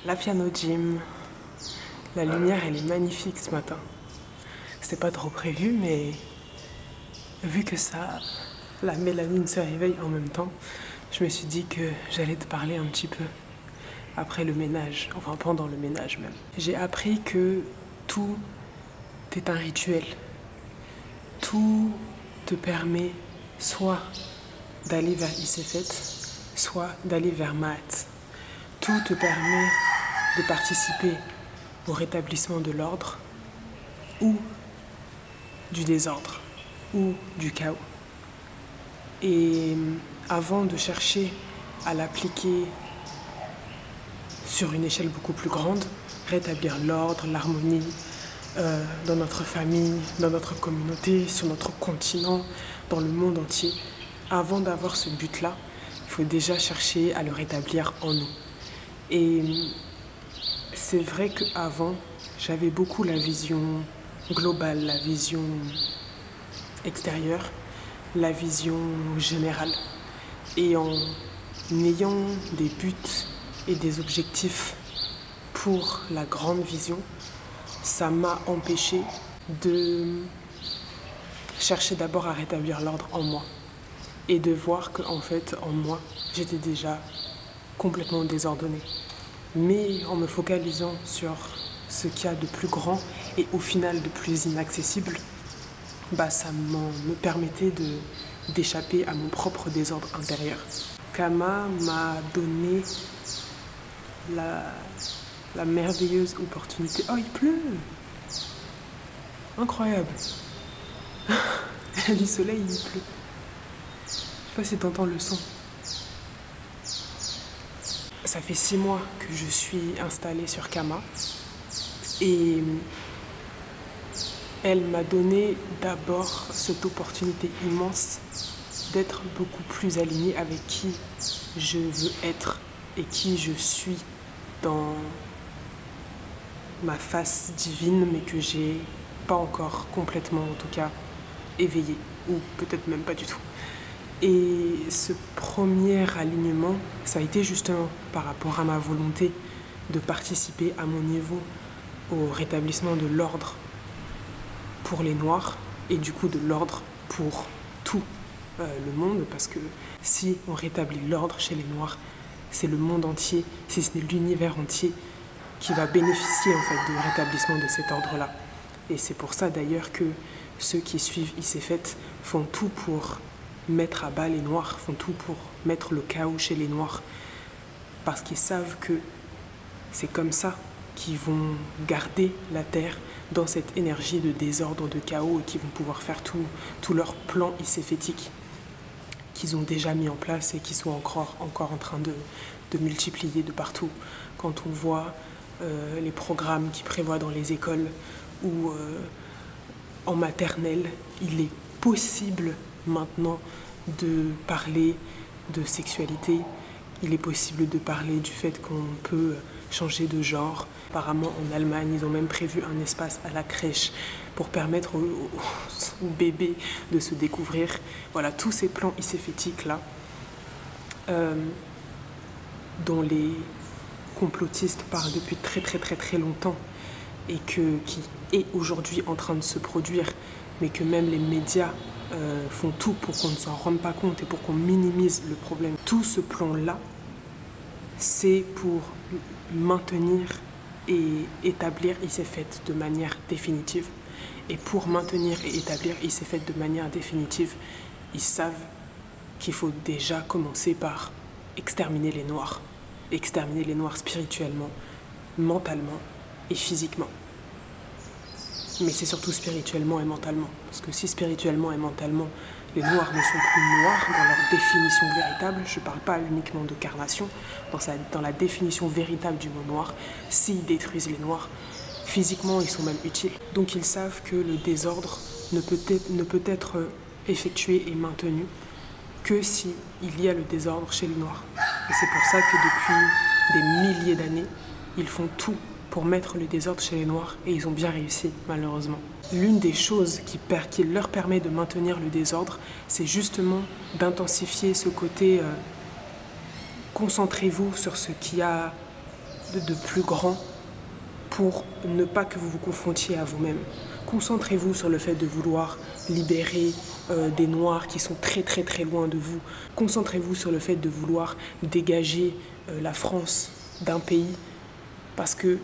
La Piano Gym. La lumière, elle est magnifique ce matin. C'était pas trop prévu, mais vu que ça, la mélanine se réveille en même temps, je me suis dit que j'allais te parler un petit peu après le ménage, enfin pendant le ménage même. J'ai appris que tout est un rituel. Tout te permet soit d'aller vers Isefet, soit d'aller vers Maat. Tout te permet de participer au rétablissement de l'ordre ou du désordre ou du chaos. Et avant de chercher à l'appliquer sur une échelle beaucoup plus grande, rétablir l'ordre, l'harmonie dans notre famille, dans notre communauté, sur notre continent, dans le monde entier, avant d'avoir ce but-là, il faut déjà chercher à le rétablir en nous. Et c'est vrai qu'avant, j'avais beaucoup la vision globale, la vision extérieure, la vision générale. Et en ayant des buts et des objectifs pour la grande vision, ça m'a empêché de chercher d'abord à rétablir l'ordre en moi et de voir qu'en fait, en moi, j'étais déjà complètement désordonnée. Mais en me focalisant sur ce qu'il y a de plus grand et au final de plus inaccessible, ça me permettait d'échapper à mon propre désordre intérieur. Kama m'a donné la merveilleuse opportunité. Oh, il pleut! Incroyable! Il y a du soleil, il pleut. Je sais pas si tu entends le son. Ça fait 6 mois que je suis installée sur Kama et elle m'a donné d'abord cette opportunité immense d'être beaucoup plus alignée avec qui je veux être et qui je suis dans ma face divine, mais que j'ai pas encore complètement, en tout cas, éveillée, ou peut-être même pas du tout. Et ce premier alignement, ça a été justement par rapport à ma volonté de participer à mon niveau au rétablissement de l'ordre pour les Noirs et du coup de l'ordre pour tout le monde, parce que si on rétablit l'ordre chez les Noirs, c'est le monde entier, si ce n'est l'univers entier qui va bénéficier en fait du rétablissement de cet ordre-là. Et c'est pour ça d'ailleurs que ceux qui suivent Isefet font tout pour mettre à bas les Noirs, font tout pour mettre le chaos chez les Noirs, parce qu'ils savent que c'est comme ça qu'ils vont garder la Terre dans cette énergie de désordre, de chaos, et qu'ils vont pouvoir faire tout leur plan iséphétique qu'ils ont déjà mis en place et qui sont encore en train de multiplier de partout. Quand on voit les programmes qu'ils prévoient dans les écoles ou en maternelle, il est possible maintenant de parler de sexualité, il est possible de parler du fait qu'on peut changer de genre. Apparemment en Allemagne, ils ont même prévu un espace à la crèche pour permettre aux bébés de se découvrir. Voilà, tous ces plans iséphétiques-là, dont les complotistes parlent depuis très longtemps et qui est aujourd'hui en train de se produire, mais que même les médias font tout pour qu'on ne s'en rende pas compte et pour qu'on minimise le problème. Tout ce plan-là, c'est pour maintenir et établir Isefet de manière définitive. Et pour maintenir et établir Isefet de manière définitive, ils savent qu'il faut déjà commencer par exterminer les Noirs. Exterminer les Noirs spirituellement, mentalement et physiquement. Mais c'est surtout spirituellement et mentalement. Parce que si spirituellement et mentalement, les Noirs ne sont plus noirs dans leur définition véritable, je ne parle pas uniquement de carnation, dans la définition véritable du mot noir, s'ils détruisent les Noirs, physiquement ils sont même utiles. Donc ils savent que le désordre ne peut être effectué et maintenu que s'il y a le désordre chez les Noirs. Et c'est pour ça que depuis des milliers d'années, ils font tout pour mettre le désordre chez les Noirs, et ils ont bien réussi, malheureusement. L'une des choses qui leur permet de maintenir le désordre, c'est justement d'intensifier ce côté concentrez-vous sur ce qu'il y a de plus grand pour ne pas que vous vous confrontiez à vous-même. Concentrez-vous sur le fait de vouloir libérer des Noirs qui sont très très très loin de vous. Concentrez-vous sur le fait de vouloir dégager la France d'un pays, parce que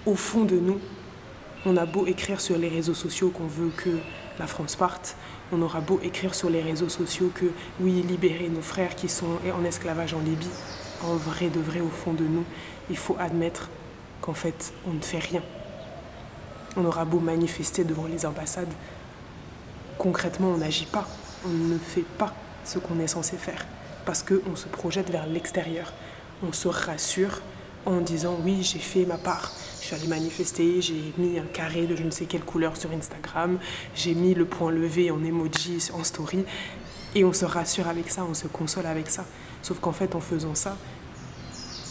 au fond de nous, on a beau écrire sur les réseaux sociaux qu'on veut que la France parte, on aura beau écrire sur les réseaux sociaux que oui, libérer nos frères qui sont en esclavage en Libye, en vrai de vrai au fond de nous, il faut admettre qu'en fait, on ne fait rien. On aura beau manifester devant les ambassades, concrètement, on n'agit pas. On ne fait pas ce qu'on est censé faire parce qu'on se projette vers l'extérieur. On se rassure en disant oui, j'ai fait ma part. Je suis allée manifester, j'ai mis un carré de je ne sais quelle couleur sur Instagram, j'ai mis le point levé en emoji, en story, et on se rassure avec ça, on se console avec ça. Sauf qu'en fait, en faisant ça,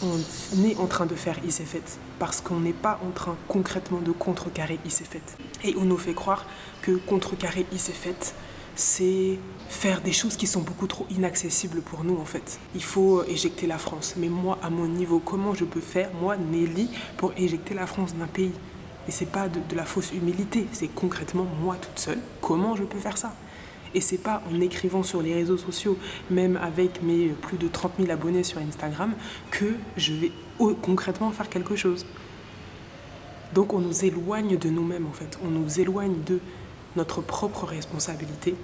on est en train de faire il s'est fait, parce qu'on n'est pas en train concrètement de contrecarrer il s'est fait. Et on nous fait croire que contrecarrer il s'est fait, c'est faire des choses qui sont beaucoup trop inaccessibles pour nous en fait. Il faut éjecter la France. Mais moi, à mon niveau, comment je peux faire, moi, Nelly, pour éjecter la France d'un pays? Et c'est pas de la fausse humilité, c'est concrètement moi toute seule, comment je peux faire ça? Et c'est pas en écrivant sur les réseaux sociaux, même avec mes plus de 30 000 abonnés sur Instagram, que je vais concrètement faire quelque chose. Donc on nous éloigne de nous-mêmes en fait, on nous éloigne de notre propre responsabilité.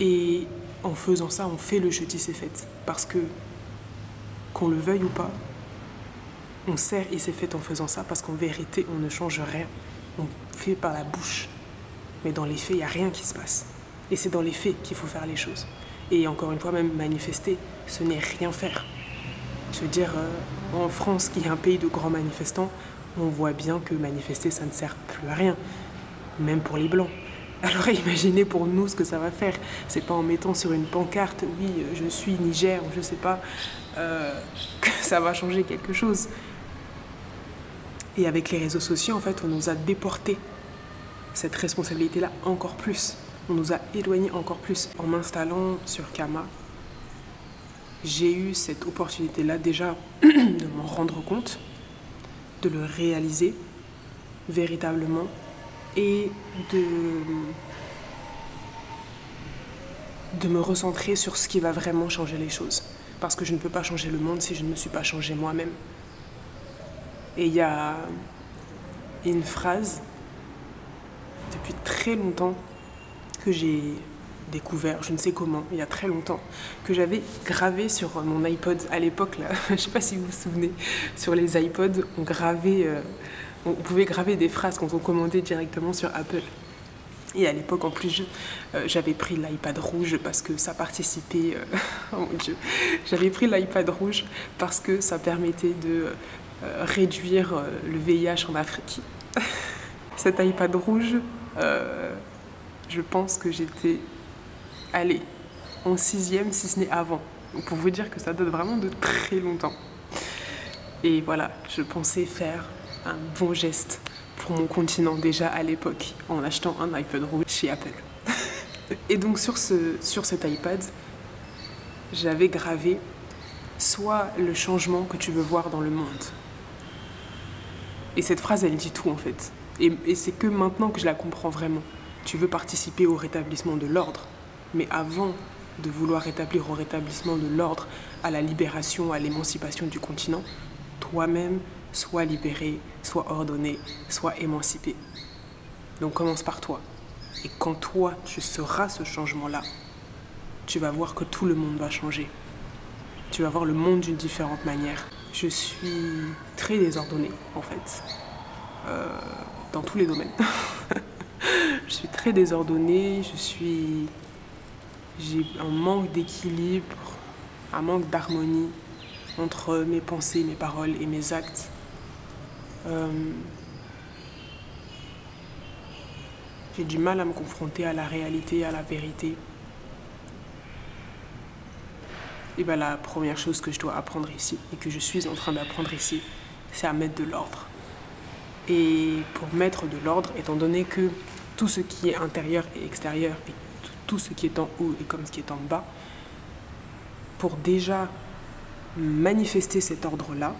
Et en faisant ça, on fait le jeudi c'est fait. Parce que, qu'on le veuille ou pas, on sert et c'est fait en faisant ça, parce qu'en vérité, on ne change rien. On fait par la bouche. Mais dans les faits, il n'y a rien qui se passe. Et c'est dans les faits qu'il faut faire les choses. Et encore une fois, même manifester, ce n'est rien faire. Je veux dire, en France, qui est un pays de grands manifestants, on voit bien que manifester, ça ne sert plus à rien. Même pour les Blancs. Alors imaginez pour nous ce que ça va faire. C'est pas en mettant sur une pancarte, oui, je suis Niger, ou je sais pas, que ça va changer quelque chose. Et avec les réseaux sociaux, en fait, on nous a déporté cette responsabilité-là encore plus. On nous a éloignés encore plus. En m'installant sur Kama, j'ai eu cette opportunité-là déjà de m'en rendre compte, de le réaliser véritablement et de me recentrer sur ce qui va vraiment changer les choses. Parce que je ne peux pas changer le monde si je ne me suis pas changé moi-même. Et il y a une phrase, depuis très longtemps, que j'ai découvert, je ne sais comment, il y a très longtemps, que j'avais gravé sur mon iPod à l'époque, là, je ne sais pas si vous vous souvenez, sur les iPods, on pouvait graver des phrases quand on commandait directement sur Apple. Et à l'époque, en plus, j'avais pris l'iPad rouge parce que ça participait... oh mon Dieu. J'avais pris l'iPad rouge parce que ça permettait de réduire le VIH en Afrique. Cet iPad rouge, je pense que j'étais allée en 6e, si ce n'est avant. Donc pour vous dire que ça date vraiment de très longtemps. Et voilà, je pensais faire un bon geste pour mon continent déjà à l'époque en achetant un iPad rouge chez Apple. Et donc sur cet iPad, j'avais gravé soit le changement que tu veux voir dans le monde. Et cette phrase, elle dit tout en fait. Et c'est que maintenant que je la comprends vraiment. Tu veux participer au rétablissement de l'ordre, mais avant de vouloir rétablir au rétablissement de l'ordre, à la libération, à l'émancipation du continent, toi-même, sois libéré, sois ordonné, sois émancipé. Donc commence par toi. Et quand toi, tu seras ce changement-là, tu vas voir que tout le monde va changer. Tu vas voir le monde d'une différente manière. Je suis très désordonnée, en fait, dans tous les domaines. Je suis très désordonnée, j'ai un manque d'équilibre, un manque d'harmonie entre mes pensées, mes paroles et mes actes. J'ai du mal à me confronter à la réalité, à la vérité. Et bien la première chose que je dois apprendre ici, et que je suis en train d'apprendre ici, c'est à mettre de l'ordre. Et pour mettre de l'ordre, étant donné que tout ce qui est intérieur et extérieur, et tout ce qui est en haut est comme ce qui est en bas, pour déjà manifester cet ordre-là,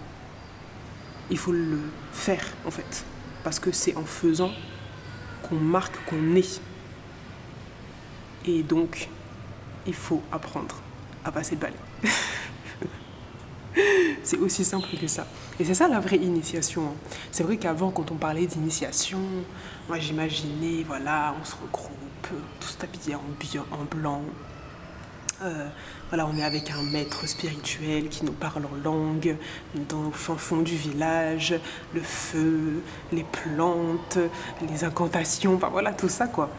il faut le faire en fait. Parce que c'est en faisant qu'on marque qu'on est. Et donc, il faut apprendre à passer le balai. C'est aussi simple que ça. Et c'est ça la vraie initiation. C'est vrai qu'avant, quand on parlait d'initiation, moi j'imaginais, voilà, on se regroupe, tous habillés en blanc. Voilà, on est avec un maître spirituel qui nous parle en langue, dans le fin fond du village, le feu, les plantes, les incantations, enfin voilà, tout ça quoi.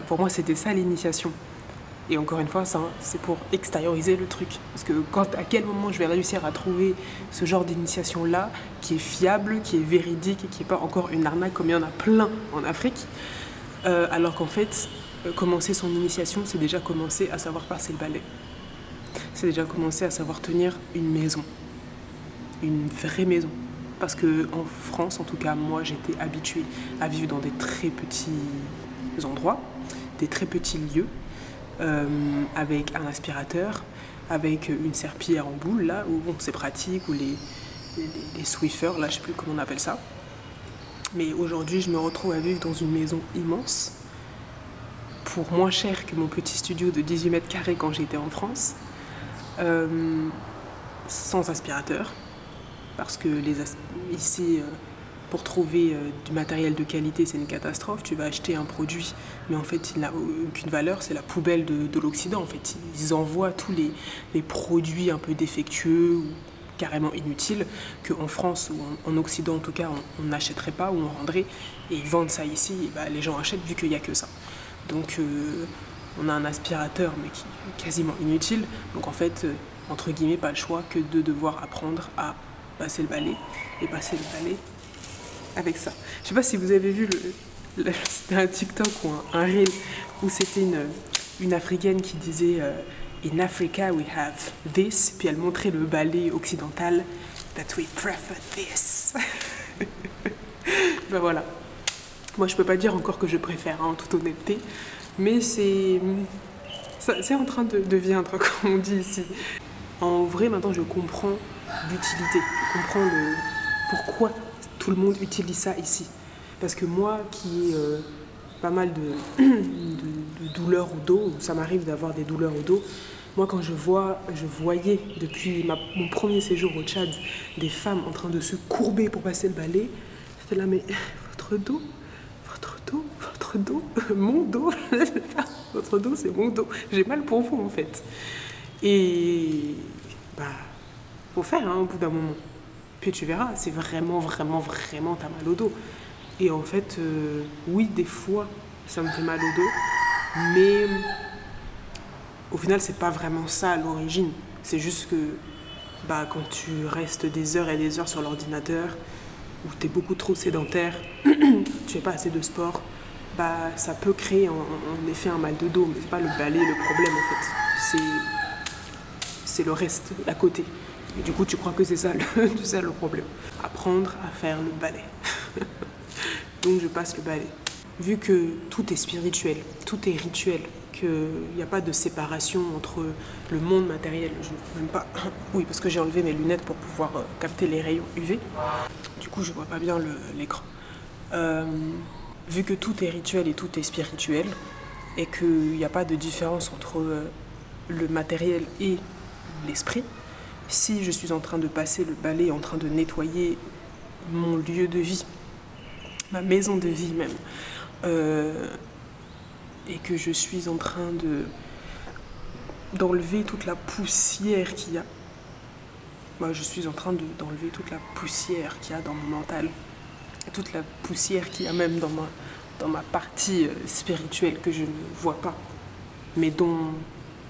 Pour moi, c'était ça l'initiation. Et encore une fois, ça, c'est pour extérioriser le truc. Parce que à quel moment je vais réussir à trouver ce genre d'initiation-là, qui est fiable, qui est véridique et qui n'est pas encore une arnaque comme il y en a plein en Afrique, alors qu'en fait, commencer son initiation, c'est déjà commencer à savoir passer le balai. C'est déjà commencer à savoir tenir une maison. Une vraie maison. Parce qu'en France, en tout cas, moi, j'étais habituée à vivre dans des très petits endroits, des très petits lieux, avec un aspirateur, avec une serpillière en boule, là, où bon, c'est pratique, ou les Swiffers, là, je sais plus comment on appelle ça. Mais aujourd'hui, je me retrouve à vivre dans une maison immense, pour moins cher que mon petit studio de 18 mètres carrés quand j'étais en France, sans aspirateur, parce que ici, pour trouver du matériel de qualité, c'est une catastrophe. Tu vas acheter un produit, mais en fait, il n'a aucune valeur. C'est la poubelle de l'Occident. En fait, ils envoient tous les produits un peu défectueux ou carrément inutiles qu'en France ou en Occident, en tout cas, on n'achèterait pas ou on rendrait. Et ils vendent ça ici. Et bah, les gens achètent vu qu'il n'y a que ça. Donc, on a un aspirateur, mais qui est quasiment inutile. Donc, en fait, entre guillemets, pas le choix que de devoir apprendre à passer le balai et passer le balai avec ça. Je sais pas si vous avez vu c'était un TikTok ou un reel où c'était une Africaine qui disait In Africa we have this, puis elle montrait le balai occidental that we prefer this. Ben voilà. Moi je peux pas dire encore que je préfère, en toute honnêteté, mais c'est en train de viendre, comme on dit ici. En vrai, maintenant je comprends l'utilité, je comprends pourquoi tout le monde utilise ça ici. Parce que moi, qui ai pas mal de douleurs au dos, ça m'arrive d'avoir des douleurs au dos, moi quand je voyais depuis mon premier séjour au Tchad, des femmes en train de se courber pour passer le balai, j'étais là, mais votre dos, mon dos, votre dos c'est mon dos, j'ai mal pour vous en fait. Et bah, faut faire au bout d'un moment. Puis tu verras, c'est vraiment, t'as mal au dos. Et en fait, oui, des fois, ça me fait mal au dos, mais au final, c'est pas vraiment ça à l'origine. C'est juste que bah, quand tu restes des heures et des heures sur l'ordinateur, ou tu es beaucoup trop sédentaire, tu fais pas assez de sport, bah, ça peut créer en effet un mal de dos, mais c'est pas le balai le problème en fait. C'est le reste à côté. Et du coup, tu crois que c'est ça le problème. Apprendre à faire le balai. Donc, je passe le balai. Vu que tout est spirituel, tout est rituel, qu'il n'y a pas de séparation entre le monde matériel, je ne même pas... Oui, parce que j'ai enlevé mes lunettes pour pouvoir capter les rayons UV. Du coup, je ne vois pas bien l'écran. Vu que tout est rituel et tout est spirituel, et qu'il n'y a pas de différence entre le matériel et l'esprit, si je suis en train de passer le balai, en train de nettoyer mon lieu de vie, ma maison de vie même, et que je suis en train d'enlever toute la poussière qu'il y a, moi je suis en train d'enlever toute la poussière qu'il y a dans mon mental, toute la poussière qu'il y a même dans ma partie spirituelle que je ne vois pas, mais dont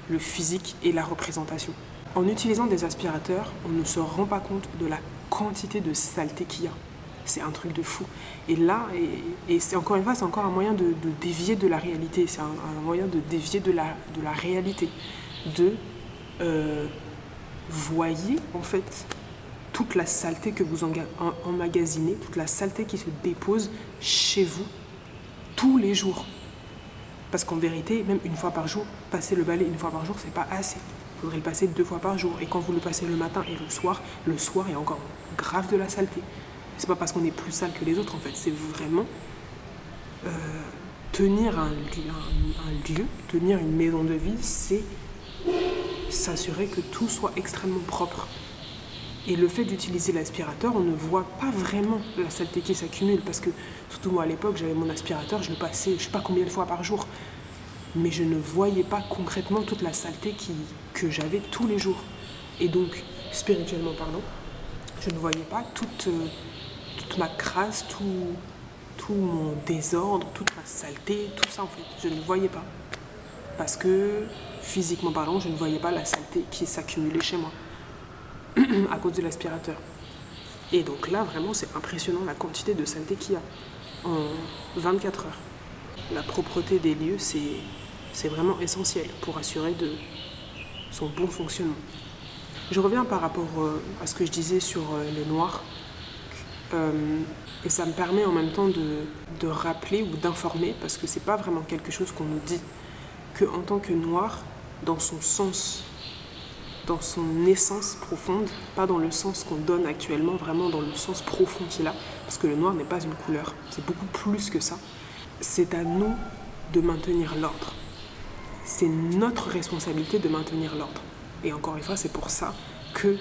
le physique est la représentation. En utilisant des aspirateurs, on ne se rend pas compte de la quantité de saleté qu'il y a. C'est un truc de fou. Et là, et c'est encore une fois, c'est encore un moyen de dévier de la réalité. C'est un moyen de dévier de la réalité. Voyez, en fait, toute la saleté que vous emmagasinez, toute la saleté qui se dépose chez vous tous les jours. Parce qu'en vérité, même une fois par jour, passer le balai une fois par jour, c'est pas assez. faudrait le passer 2 fois par jour. Et quand vous le passez le matin et le soir il y a encore grave de la saleté. C'est pas parce qu'on est plus sale que les autres en fait, c'est vraiment tenir un lieu, tenir une maison de vie, c'est s'assurer que tout soit extrêmement propre. Et le fait d'utiliser l'aspirateur, on ne voit pas vraiment la saleté qui s'accumule. Parce que, surtout moi à l'époque, j'avais mon aspirateur, je le passais je ne sais pas combien de fois par jour. Mais je ne voyais pas concrètement toute la saleté que j'avais tous les jours. Et donc, spirituellement parlant, je ne voyais pas toute ma crasse, tout mon désordre, toute ma saleté, tout ça en fait. Je ne voyais pas. Parce que, physiquement parlant, je ne voyais pas la saleté qui s'accumulait chez moi. À cause de l'aspirateur. Et donc là, vraiment, c'est impressionnant la quantité de saleté qu'il y a en 24 heures. La propreté des lieux, c'est vraiment essentiel pour assurer de son bon fonctionnement. Je reviens par rapport à ce que je disais sur les noirs. Et ça me permet en même temps de rappeler ou d'informer, parce que c'est pas vraiment quelque chose qu'on nous dit, qu'en tant que noir, dans son sens, dans son essence profonde, pas dans le sens qu'on donne actuellement, vraiment dans le sens profond qu'il a, parce que le noir n'est pas une couleur, c'est beaucoup plus que ça. C'est à nous de maintenir l'ordre. C'est notre responsabilité de maintenir l'ordre. Et encore une fois, c'est pour ça que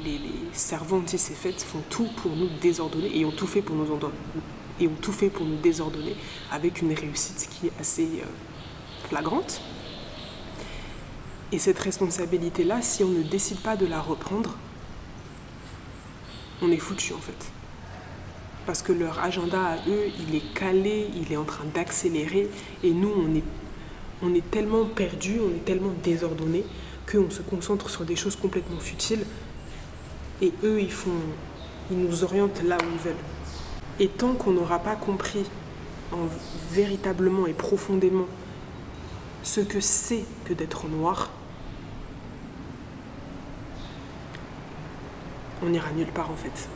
les servants anti-Séphet font tout pour nous désordonner et ont tout fait pour nous désordonner avec une réussite qui est assez flagrante. Et cette responsabilité-là, si on ne décide pas de la reprendre, on est foutu en fait. Parce que leur agenda à eux, il est calé, il est en train d'accélérer. Et nous, on est tellement perdus, on est tellement désordonnés qu'on se concentre sur des choses complètement futiles. Et eux, ils nous orientent là où ils veulent. Et tant qu'on n'aura pas compris véritablement et profondément ce que c'est que d'être noir, on n'ira nulle part en fait.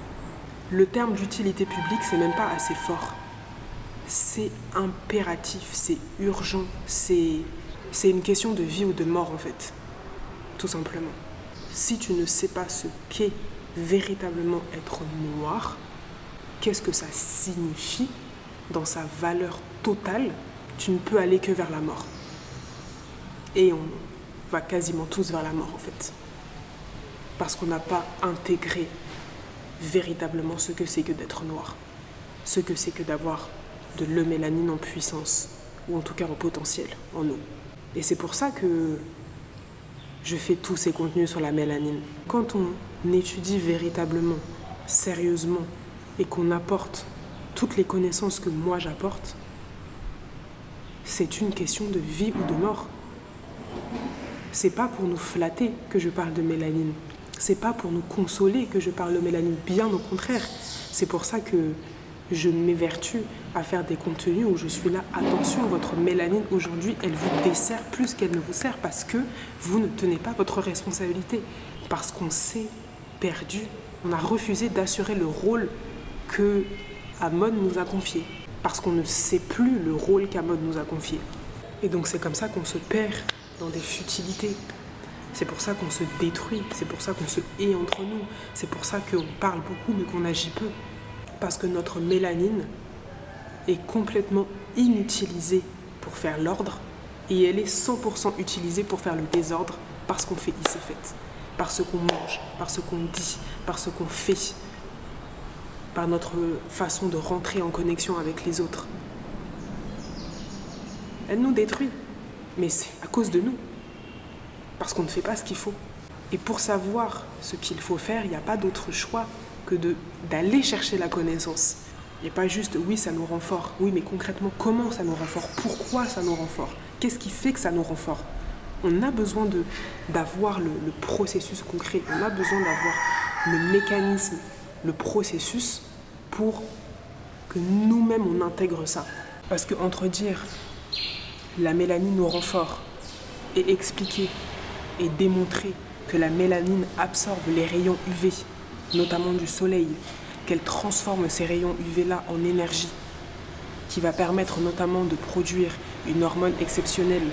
Le terme d'utilité publique, c'est même pas assez fort. C'est impératif, c'est urgent, c'est une question de vie ou de mort en fait, tout simplement. Si tu ne sais pas ce qu'est véritablement être noir, qu'est-ce que ça signifie dans sa valeur totale, tu ne peux aller que vers la mort. Et on va quasiment tous vers la mort en fait. Parce qu'on n'a pas intégré véritablement ce que c'est que d'être noir. Ce que c'est que d'avoir de l'eumélanine en puissance, ou en tout cas en potentiel, en nous. Et c'est pour ça que je fais tous ces contenus sur la mélanine. Quand on étudie véritablement, sérieusement, et qu'on apporte toutes les connaissances que moi j'apporte, c'est une question de vie ou de mort. C'est pas pour nous flatter que je parle de mélanine. C'est pas pour nous consoler que je parle de mélanine, bien au contraire. C'est pour ça que je m'évertue à faire des contenus où je suis là, attention, votre mélanine aujourd'hui, elle vous dessert plus qu'elle ne vous sert parce que vous ne tenez pas votre responsabilité. Parce qu'on s'est perdu, on a refusé d'assurer le rôle que Amon nous a confié. Parce qu'on ne sait plus le rôle qu'Amon nous a confié. Et donc c'est comme ça qu'on se perd dans des futilités. C'est pour ça qu'on se détruit, c'est pour ça qu'on se hait entre nous, c'est pour ça qu'on parle beaucoup mais qu'on agit peu. Parce que notre mélanine est complètement inutilisée pour faire l'ordre et elle est 100% utilisée pour faire le désordre parce qu'on fait Séphet, par ce qu'on mange, par ce qu'on dit, par ce qu'on fait, par notre façon de rentrer en connexion avec les autres. Elle nous détruit, mais c'est à cause de nous. Parce qu'on ne fait pas ce qu'il faut. Et pour savoir ce qu'il faut faire, il n'y a pas d'autre choix que d'aller chercher la connaissance. Il n'y a pas juste, oui, ça nous rend fort. Oui, mais concrètement, comment ça nous rend fort? Pourquoi ça nous rend fort? Qu'est-ce qui fait que ça nous rend fort? On a besoin d'avoir le processus concret. On a besoin d'avoir le mécanisme, le processus pour que nous-mêmes, on intègre ça. Parce qu'entre dire la mélanine nous rend fort et expliquer et démontrer que la mélanine absorbe les rayons UV, notamment du soleil, qu'elle transforme ces rayons UV-là en énergie, qui va permettre notamment de produire une hormone exceptionnelle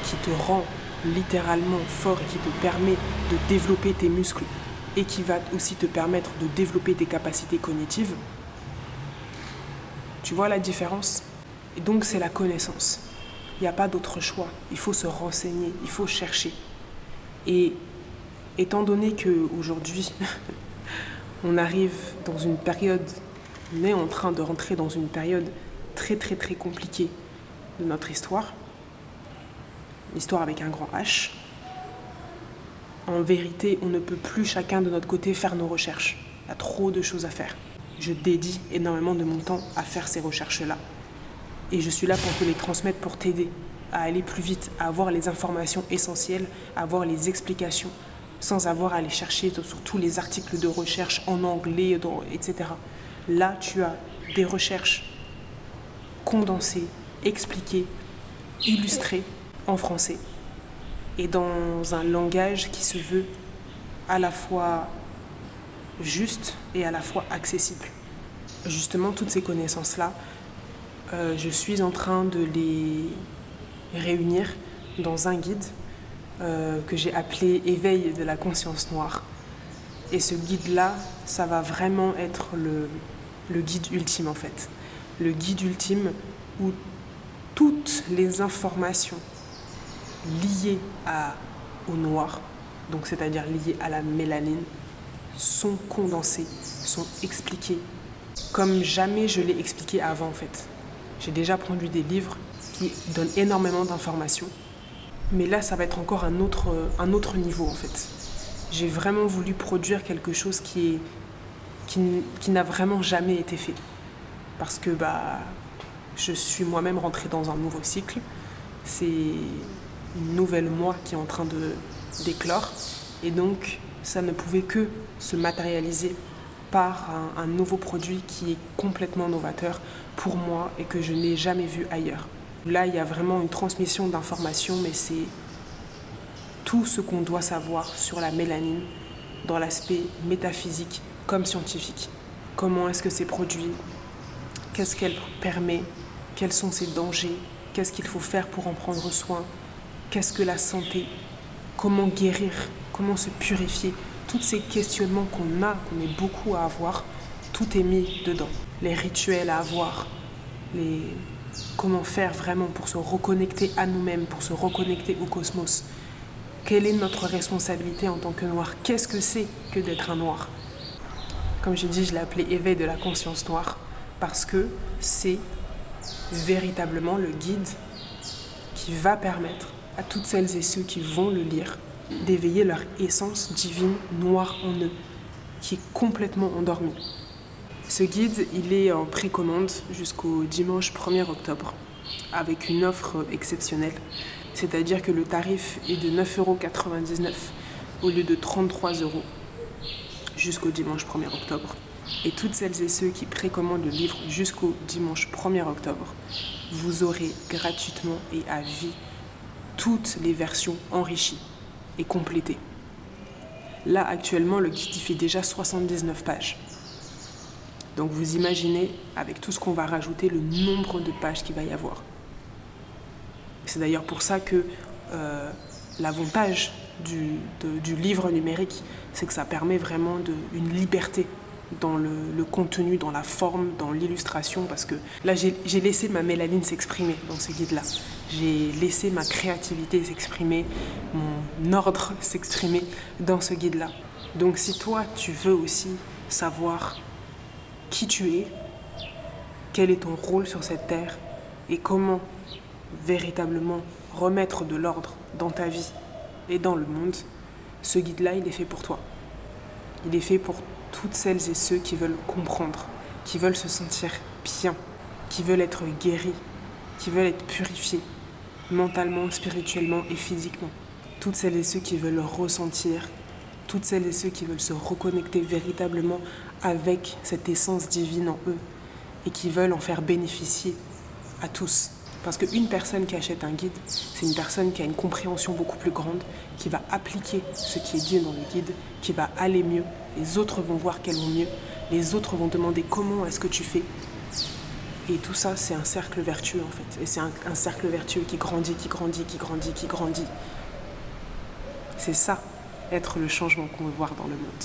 qui te rend littéralement fort et qui te permet de développer tes muscles et qui va aussi te permettre de développer tes capacités cognitives. Tu vois la différence? Et donc c'est la connaissance. Il n'y a pas d'autre choix. Il faut se renseigner, il faut chercher. Et étant donné qu'aujourd'hui, on arrive dans une période, on est en train de rentrer dans une période très très très compliquée de notre histoire, l'histoire avec un grand H, en vérité, on ne peut plus chacun de notre côté faire nos recherches. Il y a trop de choses à faire. Je dédie énormément de mon temps à faire ces recherches-là. Et je suis là pour te les transmettre, pour t'aider à aller plus vite, à avoir les informations essentielles, à avoir les explications, sans avoir à aller chercher sur tous les articles de recherche en anglais, etc. Là, tu as des recherches condensées, expliquées, illustrées en français et dans un langage qui se veut à la fois juste et à la fois accessible. Justement, toutes ces connaissances-là, je suis en train de les réunir dans un guide que j'ai appelé Éveil de la conscience noire. Et ce guide-là, ça va vraiment être le guide ultime en fait. Le guide ultime où toutes les informations liées au noir, donc c'est-à-dire liées à la mélanine, sont condensées, sont expliquées comme jamais je l'ai expliqué avant en fait. J'ai déjà produit des livres qui donnent énormément d'informations, mais là ça va être encore un autre niveau en fait. J'ai vraiment voulu produire quelque chose qui n'a vraiment jamais été fait. Parce que je suis moi-même rentrée dans un nouveau cycle. C'est une nouvelle moi qui est en train d'éclore. Et donc, ça ne pouvait que se matérialiser par un nouveau produit qui est complètement novateur pour moi et que je n'ai jamais vu ailleurs. Là, il y a vraiment une transmission d'informations, mais c'est tout ce qu'on doit savoir sur la mélanine dans l'aspect métaphysique comme scientifique. Comment est-ce que c'est produit? Qu'est-ce qu'elle permet? Quels sont ses dangers? Qu'est-ce qu'il faut faire pour en prendre soin? Qu'est-ce que la santé? Comment guérir? Comment se purifier? Tous ces questionnements qu'on est beaucoup à avoir, tout est mis dedans. Les rituels à avoir, comment faire vraiment pour se reconnecter à nous-mêmes, pour se reconnecter au cosmos. Quelle est notre responsabilité en tant que noir? Qu'est-ce que c'est que d'être un noir? Comme j'ai dit, je l'ai appelé Éveil de la conscience noire parce que c'est véritablement le guide qui va permettre à toutes celles et ceux qui vont le lire d'éveiller leur essence divine noire en eux, qui est complètement endormie. Ce guide, il est en précommande jusqu'au dimanche 1er octobre, avec une offre exceptionnelle. C'est-à-dire que le tarif est de 9,99 € au lieu de 33 € jusqu'au dimanche 1er octobre. Et toutes celles et ceux qui précommandent le livre jusqu'au dimanche 1er octobre, vous aurez gratuitement et à vie toutes les versions enrichies et complétées. Là, actuellement, le guide fait déjà 79 pages. Donc vous imaginez, avec tout ce qu'on va rajouter, le nombre de pages qu'il va y avoir. C'est d'ailleurs pour ça que l'avantage du livre numérique, c'est que ça permet vraiment une liberté dans le contenu, dans la forme, dans l'illustration, parce que là, j'ai laissé ma mélanine s'exprimer dans ce guide-là. J'ai laissé ma créativité s'exprimer, mon ordre s'exprimer dans ce guide-là. Donc si toi, tu veux aussi savoir qui tu es, quel est ton rôle sur cette terre et comment véritablement remettre de l'ordre dans ta vie et dans le monde, ce guide-là, il est fait pour toi. Il est fait pour toutes celles et ceux qui veulent comprendre, qui veulent se sentir bien, qui veulent être guéris, qui veulent être purifiés, mentalement, spirituellement et physiquement. Toutes celles et ceux qui veulent ressentir, toutes celles et ceux qui veulent se reconnecter véritablement avec cette essence divine en eux et qui veulent en faire bénéficier à tous. Parce qu'une personne qui achète un guide, c'est une personne qui a une compréhension beaucoup plus grande, qui va appliquer ce qui est dit dans le guide, qui va aller mieux. Les autres vont voir qu'elles vont mieux. Les autres vont demander comment est-ce que tu fais. Et tout ça, c'est un cercle vertueux en fait. Et c'est un cercle vertueux qui grandit, qui grandit, qui grandit, qui grandit. C'est ça, être le changement qu'on veut voir dans le monde.